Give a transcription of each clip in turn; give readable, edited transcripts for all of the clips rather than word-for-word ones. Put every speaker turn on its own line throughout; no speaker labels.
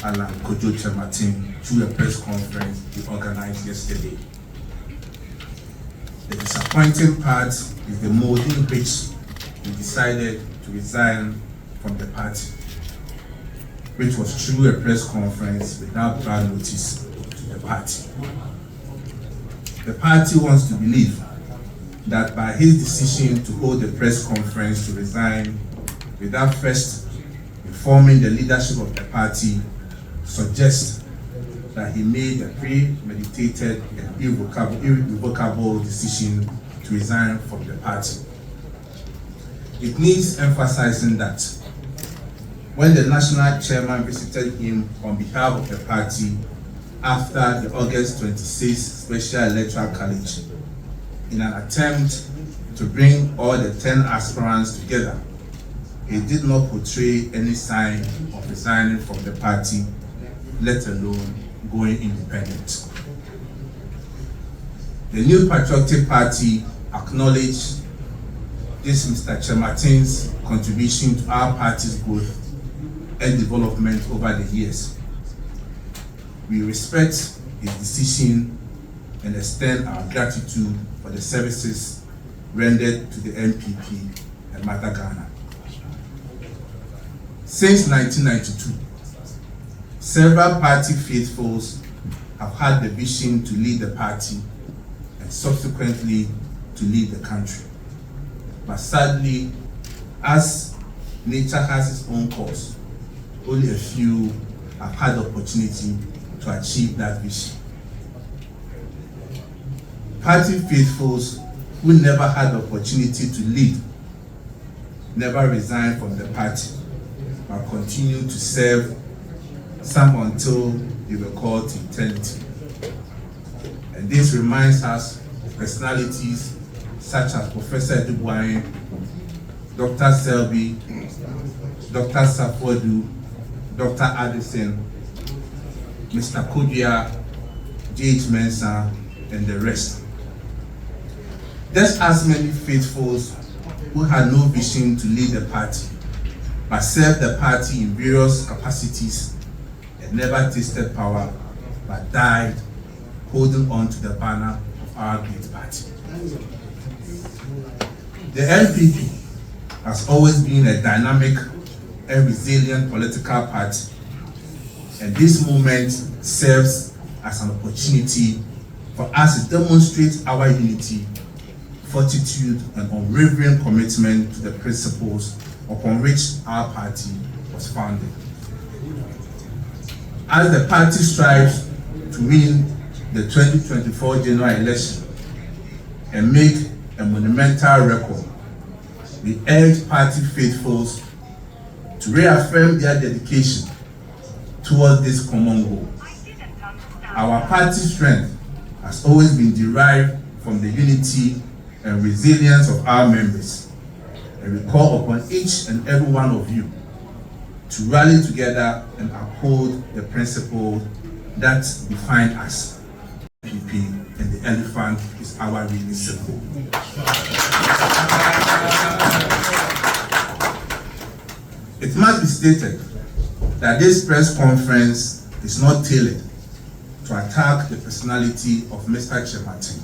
Alan Kojo Chematin through a press conference he organized yesterday. The disappointing part is the mode in which he decided to resign from the party, which was through a press conference without prior notice to the party. The party wants to believe that by his decision to hold a press conference to resign without first informing the leadership of the party suggests that he made a premeditated and irrevocable decision to resign from the party. It needs emphasizing that when the national chairman visited him on behalf of the party after the August 26th Special Electoral College, in an attempt to bring all the 10 aspirants together, he did not portray any sign of resigning from the party, let alone going independent. The New Patriotic Party acknowledged this Mr. Chematin's contribution to our party's growth and development over the years. We respect his decision and extend our gratitude for the services rendered to the NPP and Mother Ghana. Since 1992, several party faithfuls have had the vision to lead the party and subsequently to lead the country. But sadly, as nature has its own course, only a few have had the opportunity to achieve that vision. Party faithfuls who never had the opportunity to lead never resigned from the party, but continued to serve, some until they were called to eternity. And this reminds us of personalities such as Professor Dubois, Dr. Selby, Dr. Safodu, Dr. Addison, Mr. Kodia, J.H. Mensah, and the rest. Just as many faithfuls who had no vision to lead the party, but served the party in various capacities and never tasted power, but died holding on to the banner of our great party. The NPP has always been a dynamic and resilient political party, and this moment serves as an opportunity for us to demonstrate our unity, fortitude, and unwavering commitment to the principles upon which our party was founded. As the party strives to win the 2024 general election and make a monumental record, we urge party faithfuls to reaffirm their dedication towards this common goal. Our party's strength has always been derived from the unity and resilience of our members, and we call upon each and every one of you to rally together and uphold the principles that define us. NPP, and the elephant is our really symbol. It must be stated that this press conference is not tailored to attack the personality of Mr. Chematin,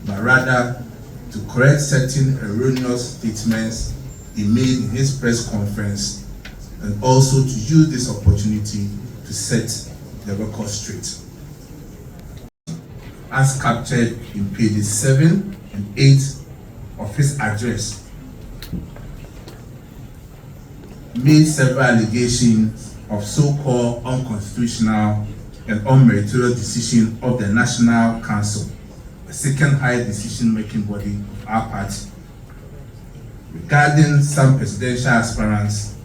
but rather to correct certain erroneous statements he made in his press conference, and also to use this opportunity to set the record straight. As captured in pages 7 and 8 of his address, made several allegations of so-called unconstitutional and unmeritorious decision of the National Council, the second highest decision-making body of our party, regarding some presidential aspirants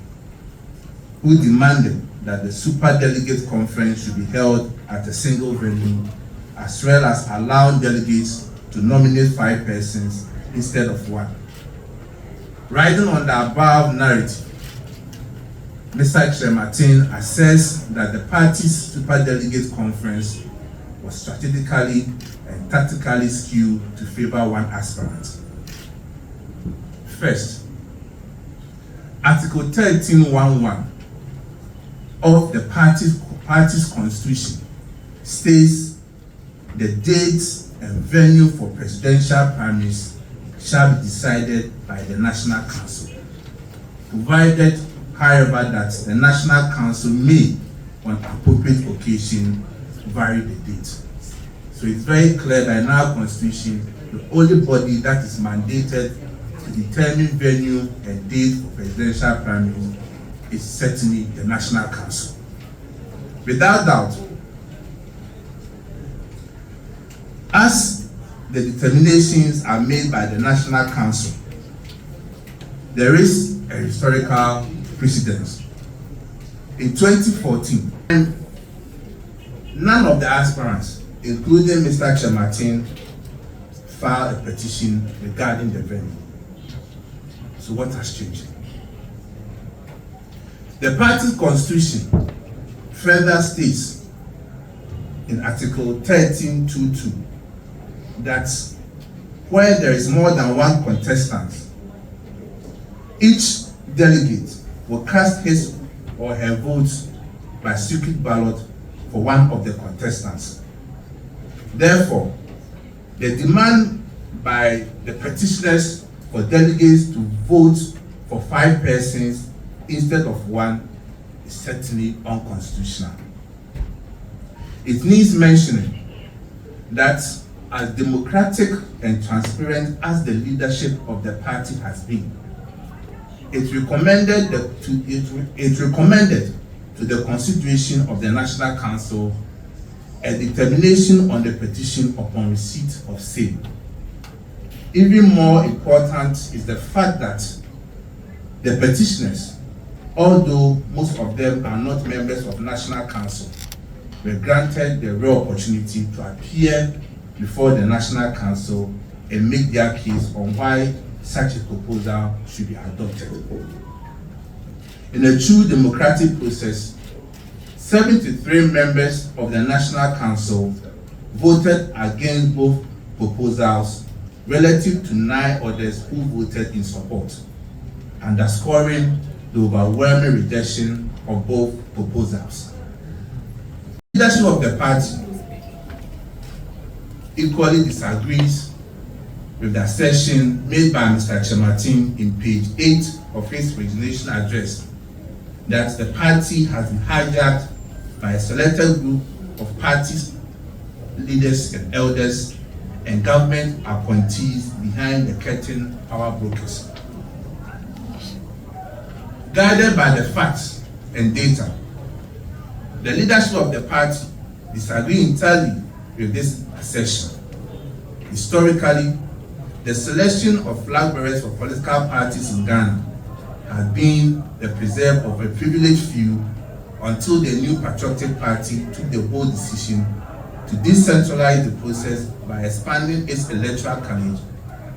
who demanded that the super delegate conference should be held at a single venue, as well as allowing delegates to nominate 5 persons instead of 1. Riding on the above narrative, Mr. Chematin assessed that the party's super delegate conference was strategically and tactically skewed to favor 1 aspirant. First, Article 13.11 of the party's constitution states the dates and venue for presidential primaries shall be decided by the National Council, provided, however, that the National Council may, on appropriate occasion, vary the date. So it's very clear that in our constitution, the only body that is mandated to determine venue and date for presidential primaries is certainly the National Council. Without doubt, as the determinations are made by the National Council, there is a historical precedence. In 2014, none of the aspirants, including Mr. Chematin, filed a petition regarding the venue. So what has changed? The party's constitution further states in Article 13.2.2 that where there is more than one contestant, each delegate will cast his or her votes by secret ballot for one of the contestants. Therefore, the demand by the petitioners for delegates to vote for 5 persons instead of 1 is certainly unconstitutional. It needs mentioning that as democratic and transparent as the leadership of the party has been, it recommended to the consideration of the National Council a determination on the petition upon receipt of same. Even more important is the fact that the petitioners, although most of them are not members of National Council, were granted the rare opportunity to appear before the National Council and make their case on why such a proposal should be adopted. In a true democratic process, 73 members of the National Council voted against both proposals relative to 9 others who voted in support, underscoring the overwhelming rejection of both proposals. The leadership of the party equally disagrees with the assertion made by Mr. Chematin in page 8 of his resignation address that the party has been hijacked by a selected group of party leaders and elders and government appointees behind the curtain power brokers. Guided by the facts and data, the leadership of the party disagree entirely with this assertion. Historically, the selection of flag bearers for political parties in Ghana has been the preserve of a privileged few until the new patriotic party took the bold decision to decentralize the process by expanding its electoral college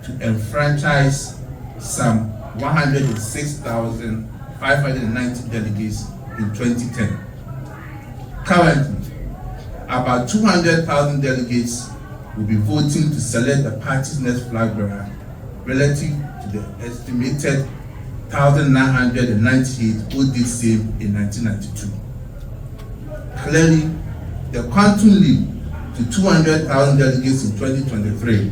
to enfranchise some 106,590 delegates in 2010. Currently, about 200,000 delegates will be voting to select the party's next flag bearer relative to the estimated 1,998 who did same in 1992. Clearly, the quantum leap to 200,000 delegates in 2023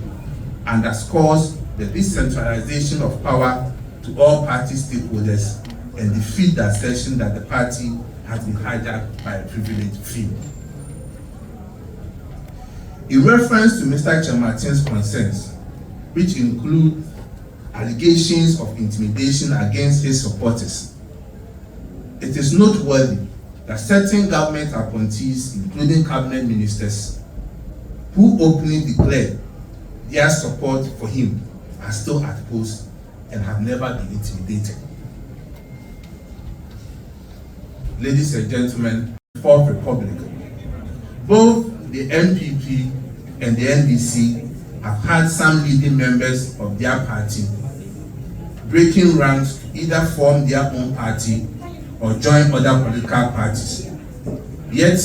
underscores the decentralization of power to all party stakeholders and defeat the assertion that the party has been hijacked by a privileged few. In reference to Mr. Chematin's concerns, which include allegations of intimidation against his supporters, it is noteworthy that certain government appointees, including cabinet ministers, who openly declared their support for him, are still at post and have never been intimidated. Ladies and gentlemen, Fourth Republic, both the NPP and the NDC have had some leading members of their party breaking ranks to either form their own party or join other political parties. Yet,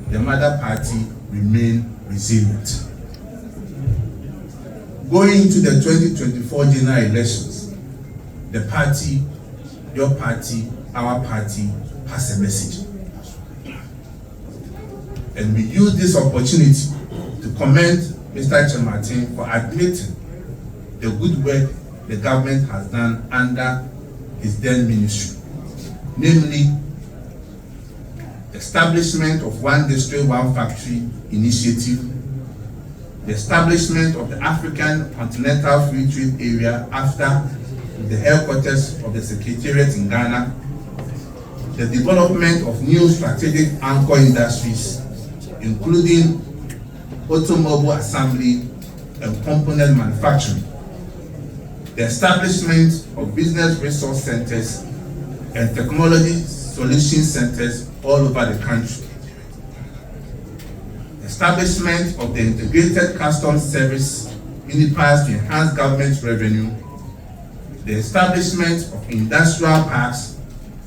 the mother party remained resilient. Going into the 2024 general elections, the party, your party, our party, has a message. And we use this opportunity to commend Mr. Chematin for admitting the good work the government has done under his then ministry, namely the establishment of One District, One Factory initiative, the establishment of the African Continental Free Trade Area after the headquarters of the Secretariat in Ghana, the development of new strategic anchor industries, including automobile assembly and component manufacturing, the establishment of business resource centers and technology solution centers all over the country, establishment of the integrated customs service unifiers to enhance government revenue, the establishment of industrial parks,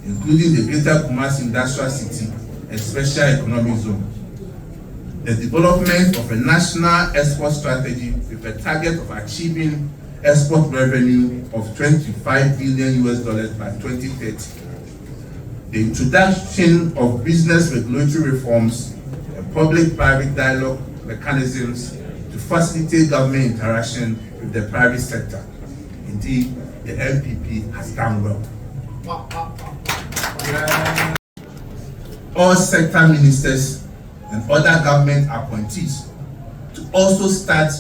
including the Greater Kumasi Industrial City and Special Economic Zone, the development of a national export strategy with a target of achieving export revenue of $25 billion by 2030, the introduction of business regulatory reforms and public-private dialogue mechanisms to facilitate government interaction with the private sector. Indeed, the NPP has done well. All sector ministers and other government appointees to also start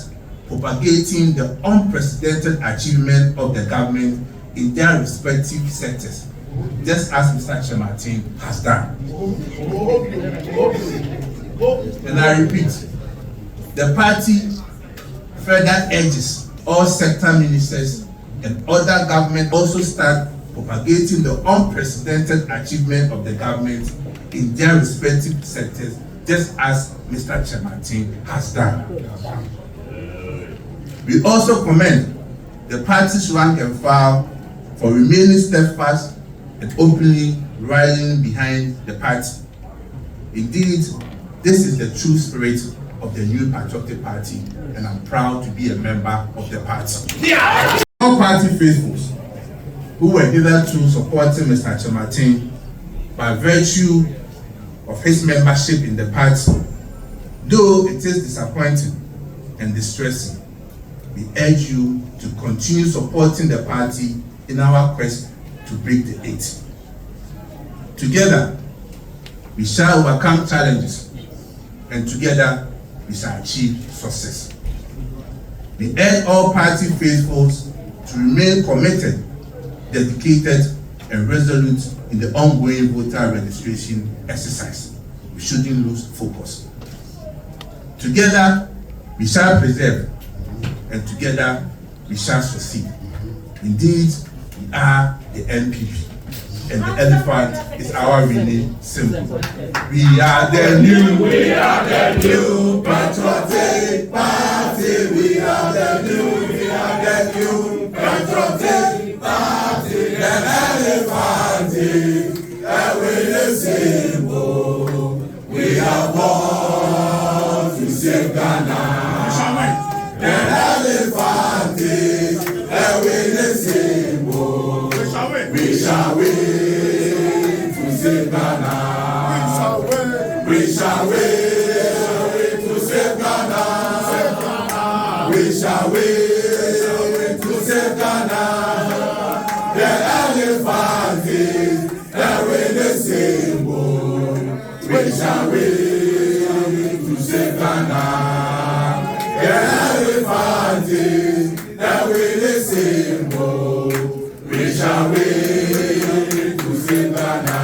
propagating the unprecedented achievement of the government in their respective sectors, just as Mr. Chematin has done. And I repeat, the party further urges all sector ministers and other government also start propagating the unprecedented achievement of the government in their respective sectors, just as Mr. Chematin has done. We also commend the party's rank and file for remaining steadfast and openly rallying behind the party. Indeed, this is the true spirit of the new patriotic party, and I'm proud to be a member of the party. Yeah. All party faithfuls who were hitherto supporting Mr. Chematin by virtue of his membership in the party, though it is disappointing and distressing, we urge you to continue supporting the party in our quest to break the eight. Together, we shall overcome challenges, and together, we shall achieve success. We urge all party faithfuls to remain committed, dedicated, and resolute in the ongoing voter registration exercise. We shouldn't lose focus. Together, we shall preserve, and together, we shall succeed. Indeed, we are the NPP, and the elephant is our winning symbol. We are the new patriotic party. We are the new patriotic party. The elephant is a winning symbol. We are born to save Ghana. The elephant is a winning symbol. We shall win to save Ghana. We shall win to save Ghana. We shall win to save Ghana. The elephant is a winning symbol. We shall win to save Ghana. The elephant is a winning symbol. We shall win to save Ghana.